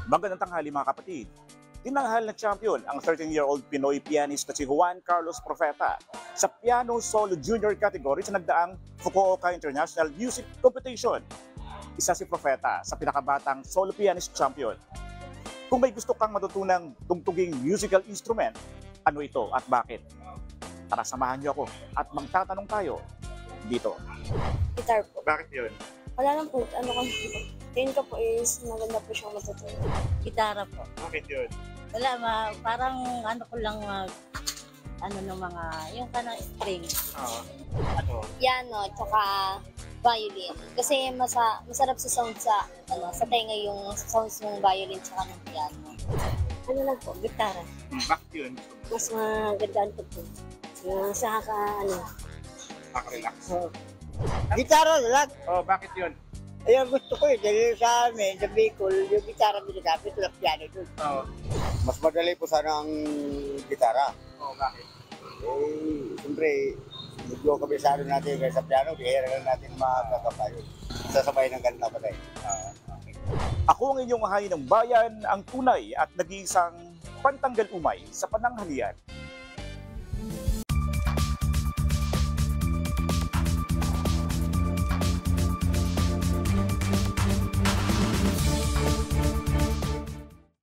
Magandang tanghali mga kapatid. Tinanghal na champion ang 13-year-old Pinoy pianist na si Juan Carlos Profeta sa piano solo junior category sa nagdaang Fukuoka International Music Competition. Isa si Profeta sa pinakabatang solo pianist champion. Kung may gusto kang matutunang tungtuging musical instrument, ano ito at bakit? Tara, samahan niyo ako at magtatanong tayo dito. Guitar po. Bakit yun? Wala lang po, tingin ko po is maganda po siyang matutunan. Gitara po. Bakit yun? Wala, parang ano ko lang ano ng mga, yung kanang string. Ano? Piano, tsaka violin. Kasi masarap sa sound sa tenga yung sounds ng violin tsaka ng piano. Ano lang po, gitara. Bakit yun? Mas magandaan po po. Sa Makarelax. Gitara lang. Oh, bakit yun? Ayun gusto ko dahil sa amin, sa Bicol, yung gitara ginagamit, walang piano doon. Oo. Mas madali po sana ang gitara. Oh, bakit? Siyempre, medyo kabisado natin kaysa piano, bihira lang natin makakapayo. Sasabay ng ganda pa tayo. Ako ang inyong hain ng bayan, ang tunay at nag-iisang pantanggal umay sa pananghalian.